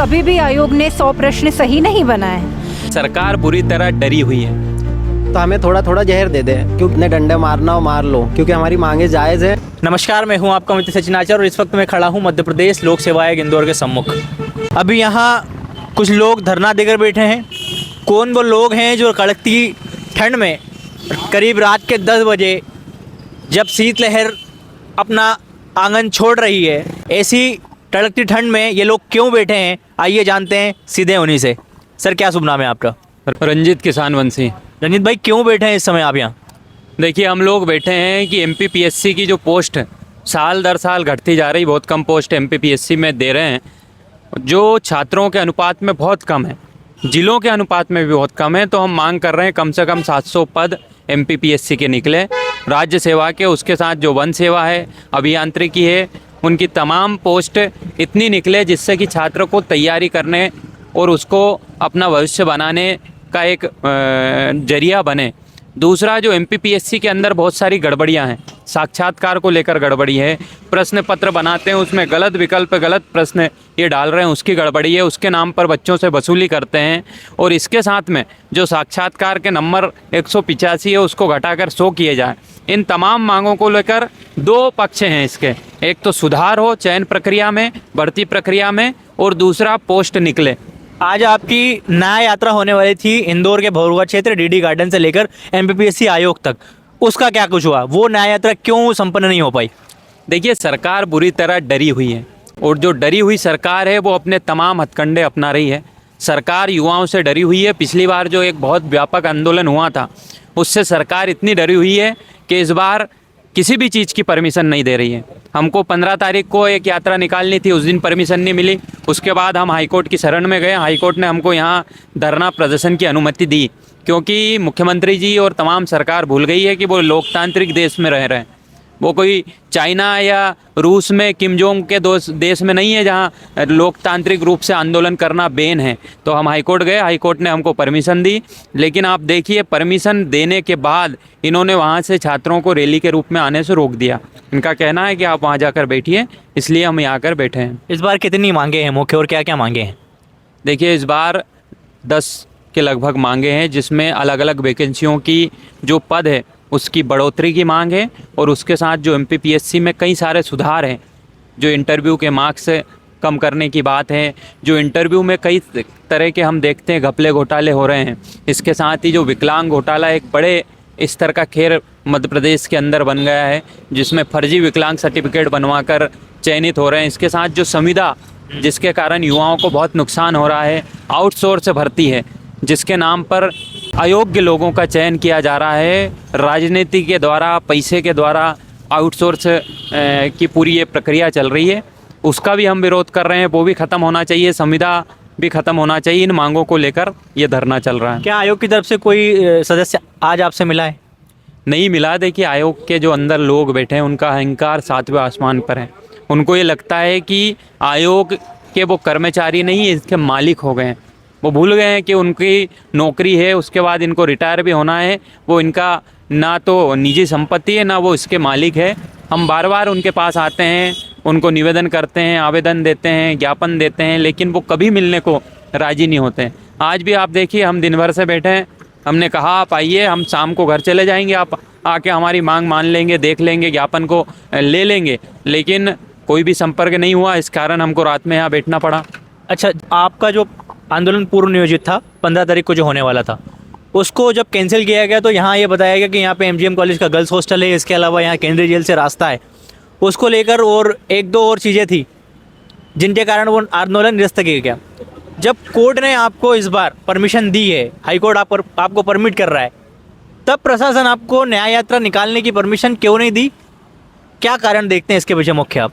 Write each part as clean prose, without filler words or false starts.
कभी भी आयोग ने 100 प्रश्न सही नहीं बनाए। सरकार बुरी तरह डरी हुई है। तो हमें थोड़ा थोड़ा जहर दे दे, क्योंकि इतने डंडे मारना हो मार लो, क्योंकि हमारी मांगे जायज़ है। नमस्कार, मैं हूं आपका मित्र सचिन आचार्य और इस वक्त मैं खड़ा हूं मध्य प्रदेश लोक सेवा आयोग इंदौर के सम्मुख। अभी यहां कुछ लोग धरना देकर बैठे हैं। कौन वो लोग हैं जो कड़कती ठंड में करीब रात के 10 बजे जब शीतलहर अपना आंगन छोड़ रही है, ऐसी कड़कती ठंड में ये लोग क्यों बैठे हैं, आइए जानते हैं सीधे उन्हीं से। सर, क्या शुभ नाम है आपका? रंजीत किसान वंशी। रंजीत भाई, क्यों बैठे हैं इस समय आप यहाँ? देखिए, हम लोग बैठे हैं कि एमपीपीएससी की जो पोस्ट साल दर साल घटती जा रही, बहुत कम पोस्ट एमपीपीएससी में दे रहे हैं, जो छात्रों के अनुपात में बहुत कम है, जिलों के अनुपात में भी बहुत कम है। तो हम मांग कर रहे हैं कम से कम 700 पद एमपीपीएससी के निकले राज्य सेवा के, उसके साथ जो वन सेवा है, अभियांत्रिकी है, उनकी तमाम पोस्ट इतनी निकले जिससे कि छात्र को तैयारी करने और उसको अपना भविष्य बनाने का एक जरिया बने। दूसरा, जो एमपीपीएससी के अंदर बहुत सारी गड़बड़ियां हैं, साक्षात्कार को लेकर गड़बड़ी है, प्रश्न पत्र बनाते हैं उसमें गलत विकल्प गलत प्रश्न ये डाल रहे हैं, उसकी गड़बड़ी है, उसके नाम पर बच्चों से वसूली करते हैं। और इसके साथ में जो साक्षात्कार के नंबर 185 है उसको घटाकर 100 किए जाए। इन तमाम मांगों को लेकर दो पक्ष हैं इसके, एक तो सुधार हो चयन प्रक्रिया में, भर्ती प्रक्रिया में, और दूसरा पोस्ट निकले। आज आपकी न्याय यात्रा होने वाली थी इंदौर के भोरुआ क्षेत्र डीडी गार्डन से लेकर एमपीपीएससी आयोग तक, उसका क्या कुछ हुआ? वो न्याय यात्रा क्यों संपन्न नहीं हो पाई? देखिए, सरकार बुरी तरह डरी हुई है और जो डरी हुई सरकार है वो अपने तमाम हथकंडे अपना रही है। सरकार युवाओं से डरी हुई है। पिछली बार जो एक बहुत व्यापक आंदोलन हुआ था उससे सरकार इतनी डरी हुई है कि इस बार किसी भी चीज़ की परमिशन नहीं दे रही है। हमको 15 तारीख को एक यात्रा निकालनी थी, उस दिन परमिशन नहीं मिली। उसके बाद हम हाईकोर्ट की शरण में गए, हाईकोर्ट ने हमको यहाँ धरना प्रदर्शन की अनुमति दी, क्योंकि मुख्यमंत्री जी और तमाम सरकार भूल गई है कि वो लोकतांत्रिक देश में रह रहे हैं। वो कोई चाइना या रूस में किम जोंग के देश में नहीं है जहाँ लोकतांत्रिक रूप से आंदोलन करना बैन है। तो हम हाईकोर्ट गए, हाईकोर्ट ने हमको परमिशन दी, लेकिन आप देखिए परमिशन देने के बाद इन्होंने वहाँ से छात्रों को रैली के रूप में आने से रोक दिया। इनका कहना है कि आप वहाँ जाकर बैठिए, इसलिए हम यहाँ कर बैठे हैं। इस बार कितनी मांगे हैं मुख्य और क्या क्या मांगे हैं? देखिए, इस बार 10 के लगभग मांगे हैं, जिसमें अलग अलग वैकेंसियों की जो पद है उसकी बढ़ोतरी की मांग है, और उसके साथ जो एमपीपीएससी में कई सारे सुधार हैं, जो इंटरव्यू के मार्क्स कम करने की बात है, जो इंटरव्यू में कई तरह के हम देखते हैं घपले घोटाले हो रहे हैं। इसके साथ ही जो विकलांग घोटाला एक बड़े स्तर का खेल मध्य प्रदेश के अंदर बन गया है, जिसमें फर्जी विकलांग सर्टिफिकेट बनवाकर चयनित हो रहे हैं। इसके साथ जो संविदा, जिसके कारण युवाओं को बहुत नुकसान हो रहा है, आउटसोर्स भर्ती है जिसके नाम पर अयोग्य लोगों का चयन किया जा रहा है, राजनीति के द्वारा, पैसे के द्वारा आउटसोर्स की पूरी ये प्रक्रिया चल रही है, उसका भी हम विरोध कर रहे हैं। वो भी ख़त्म होना चाहिए, संविदा भी ख़त्म होना चाहिए। इन मांगों को लेकर ये धरना चल रहा है। क्या आयोग की तरफ से कोई सदस्य आज आपसे मिला है? नहीं मिला। देखिए, आयोग के जो अंदर लोग बैठे हैं उनका अहंकार 7वें आसमान पर है। उनको ये लगता है कि आयोग के वो कर्मचारी नहीं, इसके मालिक हो गए हैं। वो भूल गए हैं कि उनकी नौकरी है, उसके बाद इनको रिटायर भी होना है। वो इनका ना तो निजी संपत्ति है, ना वो इसके मालिक है। हम बार बार उनके पास आते हैं, उनको निवेदन करते हैं, आवेदन देते हैं, ज्ञापन देते हैं, लेकिन वो कभी मिलने को राज़ी नहीं होते हैं। आज भी आप देखिए, हम दिन भर से बैठे हैं। हमने कहा आप आइए, हम शाम को घर चले जाएंगे, आप आके हमारी मांग मान लेंगे, देख लेंगे, ज्ञापन को ले लेंगे, लेकिन कोई भी संपर्क नहीं हुआ। इस कारण हमको रात में यहाँ बैठना पड़ा। अच्छा, आपका जो आंदोलन पूर्व नियोजित था 15 तारीख को जो होने वाला था, उसको जब कैंसिल किया गया तो यहाँ ये बताया गया कि यहाँ पे एमजीएम कॉलेज का गर्ल्स हॉस्टल है, इसके अलावा यहाँ केंद्रीय जेल से रास्ता है, उसको लेकर और एक दो और चीज़ें थी जिनके कारण वो आंदोलन निरस्त किया गया। जब कोर्ट ने आपको इस बार परमिशन दी है, हाईकोर्ट आपको परमिट कर रहा है, तब प्रशासन आपको न्याय यात्रा निकालने की परमिशन क्यों नहीं दी? क्या कारण देखते हैं इसके पीछे मुख्य आप?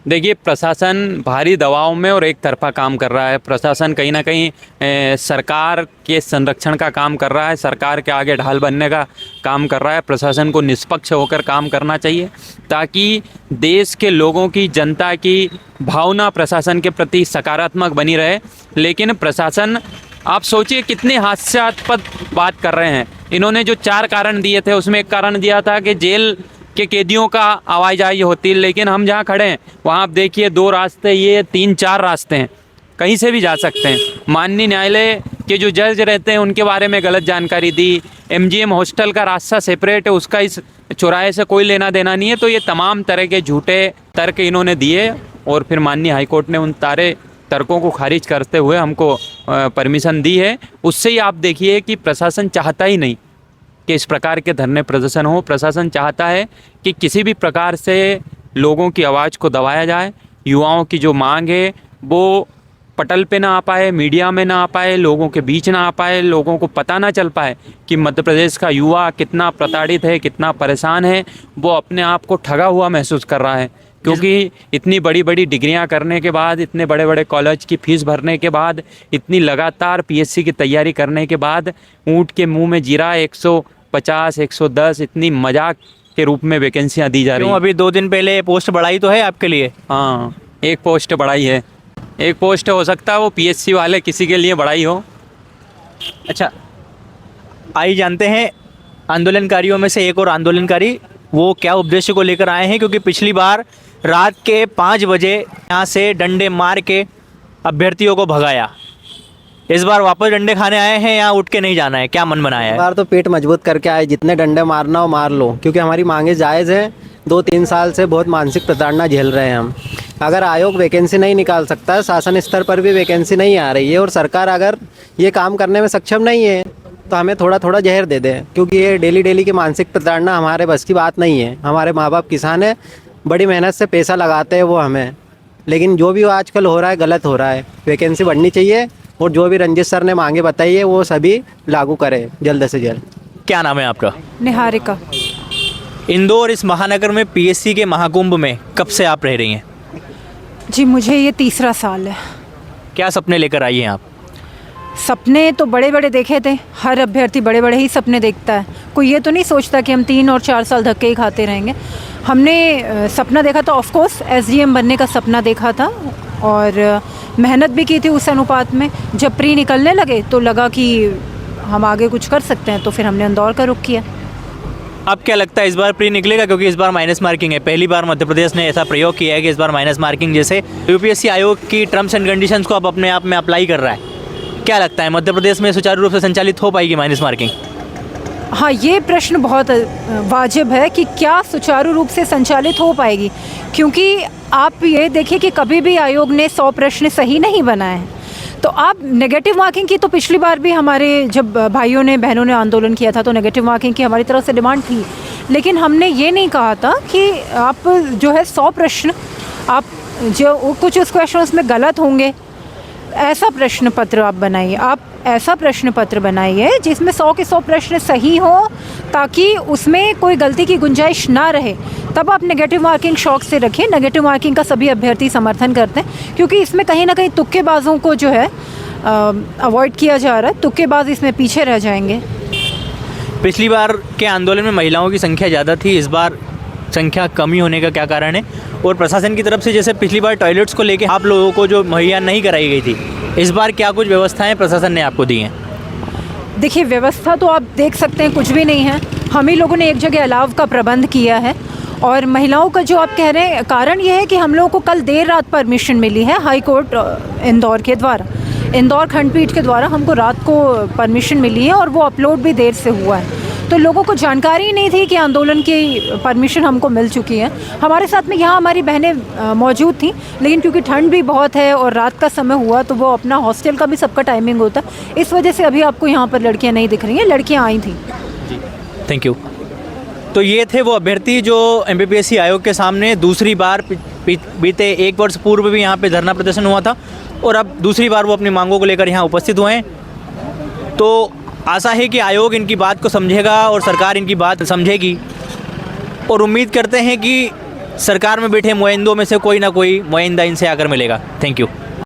देखिए, प्रशासन भारी दबाव में और एक तरफा काम कर रहा है। प्रशासन कहीं ना कहीं सरकार के संरक्षण का काम कर रहा है, सरकार के आगे ढाल बनने का काम कर रहा है। प्रशासन को निष्पक्ष होकर काम करना चाहिए ताकि देश के लोगों की, जनता की भावना प्रशासन के प्रति सकारात्मक बनी रहे। लेकिन प्रशासन, आप सोचिए कितनी हास्यास्पद बात कर रहे हैं। इन्होंने जो 4 कारण दिए थे उसमें एक कारण दिया था कि जेल के कैदियों का आवाजाही होती है, लेकिन हम जहाँ खड़े हैं वहाँ आप देखिए 2 रास्ते, ये 3-4 रास्ते हैं। कहीं से भी जा सकते हैं। माननीय न्यायालय के जो जज रहते हैं उनके बारे में गलत जानकारी दी, एमजीएम हॉस्टल का रास्ता सेपरेट है, उसका इस चौराहे से कोई लेना देना नहीं है। तो ये तमाम तरह के झूठे तर्क इन्होंने दिए और फिर माननीय हाईकोर्ट ने उन सारे तर्कों को खारिज करते हुए हमको परमिशन दी है। उससे ही आप देखिए कि प्रशासन चाहता ही नहीं कि इस प्रकार के धरने प्रदर्शन हो। प्रशासन चाहता है कि किसी भी प्रकार से लोगों की आवाज़ को दबाया जाए, युवाओं की जो मांग है वो पटल पे ना आ पाए, मीडिया में ना आ पाए, लोगों के बीच ना आ पाए, लोगों को पता ना चल पाए कि मध्य प्रदेश का युवा कितना प्रताड़ित है, कितना परेशान है। वो अपने आप को ठगा हुआ महसूस कर रहा है, क्योंकि इतनी बड़ी बड़ी डिग्रियां करने के बाद, इतने बड़े बड़े कॉलेज की फीस भरने के बाद, इतनी लगातार पीएससी की तैयारी करने के बाद ऊँट के मुंह में जीरा 150, 110 इतनी मजाक के रूप में वैकेंसियाँ दी जा रही हैं। अभी 2 दिन पहले पोस्ट बढ़ाई तो है आपके लिए? हाँ, एक पोस्ट बढ़ाई है, एक पोस्ट हो सकता है वो पीएससी वाले किसी के लिए बढ़ाई हो। अच्छा, आइए जानते हैं आंदोलनकारियों में से एक और आंदोलनकारी वो क्या उद्देश्य को लेकर आए हैं, क्योंकि पिछली बार रात के 5 बजे यहाँ से डंडे मार के अभ्यर्थियों को भगाया। इस बार वापस डंडे खाने आए हैं, यहाँ उठ के नहीं जाना है, क्या मन बनाया है? इस बार तो पेट मजबूत करके आए, जितने डंडे मारना हो मार लो, क्योंकि हमारी मांगे जायज़ हैं। 2-3 साल से बहुत मानसिक प्रताड़ना झेल रहे हैं हम। अगर आयोग वैकेंसी नहीं निकाल सकता है, शासन स्तर पर भी वैकेंसी नहीं आ रही है, और सरकार अगर ये काम करने में सक्षम नहीं है तो हमें थोड़ा थोड़ा जहर दे दें, क्योंकि ये डेली की मानसिक प्रताड़ना हमारे बस की बात नहीं है। हमारे माँ बाप किसान हैं, बड़ी मेहनत से पैसा लगाते हैं वो हमें, लेकिन जो भी आजकल हो रहा है गलत हो रहा है। वैकेंसी बढ़नी चाहिए और जो भी रंजित सर ने मांगे बताई है वो सभी लागू करें जल्द से जल्द। क्या नाम है आपका? निहारिका। इंदौर इस महानगर में पीएससी के महाकुंभ में कब से आप रह रही हैं? जी, मुझे ये 3रा साल है। क्या सपने लेकर आई हैं आप? सपने तो बड़े बड़े देखे थे, हर अभ्यर्थी बड़े बड़े ही सपने देखता है। कोई ये तो नहीं सोचता कि हम 3 और 4 साल धक्के ही खाते रहेंगे। हमने सपना देखा था, ऑफ कोर्स एसडीएम बनने का सपना देखा था और मेहनत भी की थी उस अनुपात में। जब प्री निकलने लगे तो लगा कि हम आगे कुछ कर सकते हैं, तो फिर हमने इंदौर का रुख किया। अब क्या लगता है इस बार प्री निकलेगा? क्योंकि इस बार माइनस मार्किंग है। पहली बार मध्य प्रदेश ने ऐसा प्रयोग किया है कि इस बार माइनस मार्किंग जैसे यूपीएससी आयोग की टर्म्स एंड कंडीशंस को अब अपने आप में अप्लाई कर रहा है। क्या लगता है मध्य प्रदेश में सुचारू रूप से संचालित हो पाएगी माइनस मार्किंग? हाँ, ये प्रश्न बहुत वाजिब है कि क्या सुचारू रूप से संचालित हो पाएगी, क्योंकि आप ये देखिए कि कभी भी आयोग ने 100 प्रश्न सही नहीं बनाए हैं। तो आप नेगेटिव मार्किंग की तो पिछली बार भी हमारे जब भाइयों ने बहनों ने आंदोलन किया था तो नेगेटिव मार्किंग की हमारी तरफ से डिमांड थी, लेकिन हमने ये नहीं कहा था कि आप जो है 100 प्रश्न, आप जो कुछ उस क्वेश्चंस में गलत होंगे ऐसा प्रश्न पत्र आप बनाइए। आप ऐसा प्रश्न पत्र बनाइए जिसमें 100 के 100 प्रश्न सही हो, ताकि उसमें कोई गलती की गुंजाइश ना रहे। तब आप नेगेटिव मार्किंग शौक से रखिए। नेगेटिव मार्किंग का सभी अभ्यर्थी समर्थन करते हैं, क्योंकि इसमें कहीं ना कहीं तुक्केबाजों को जो है अवॉइड किया जा रहा है। तुक्केबाज इसमें पीछे रह जाएंगे। पिछली बार के आंदोलन में महिलाओं की संख्या ज़्यादा थी, इस बार संख्या कमी होने का क्या कारण है? और प्रशासन की तरफ से जैसे पिछली बार टॉयलेट्स को लेके आप लोगों को जो मुहैया नहीं कराई गई थी, इस बार क्या कुछ व्यवस्थाएं प्रशासन ने आपको दी हैं? देखिए, व्यवस्था तो आप देख सकते हैं कुछ भी नहीं है। हम ही लोगों ने एक जगह अलाव का प्रबंध किया है। और महिलाओं का जो आप कह रहे हैं कारण ये है कि हम लोगों को कल देर रात परमिशन मिली है हाई कोर्ट इंदौर के द्वारा, इंदौर खंडपीठ के द्वारा हमको रात को परमिशन मिली है और वो अपलोड भी देर से हुआ है। तो लोगों को जानकारी नहीं थी कि आंदोलन की परमिशन हमको मिल चुकी है। हमारे साथ में यहाँ हमारी बहनें मौजूद थी, लेकिन क्योंकि ठंड भी बहुत है और रात का समय हुआ तो वो अपना हॉस्टल का भी सबका टाइमिंग होता है, इस वजह से अभी आपको यहाँ पर लड़कियाँ नहीं दिख रही हैं। लड़कियाँ आई थी। Thank you. तो ये थे वो अभ्यर्थी जो एमपीपीएससी आयोग के सामने दूसरी बार बीते 1 वर्ष पूर्व भी यहाँ पे धरना प्रदर्शन हुआ था और अब दूसरी बार वो अपनी मांगों को लेकर यहाँ उपस्थित हुए हैं। तो आशा है कि आयोग इनकी बात को समझेगा और सरकार इनकी बात समझेगी, और उम्मीद करते हैं कि सरकार में बैठे मुआइंदों में से कोई ना कोई मुआइंदा इनसे आकर मिलेगा। Thank you.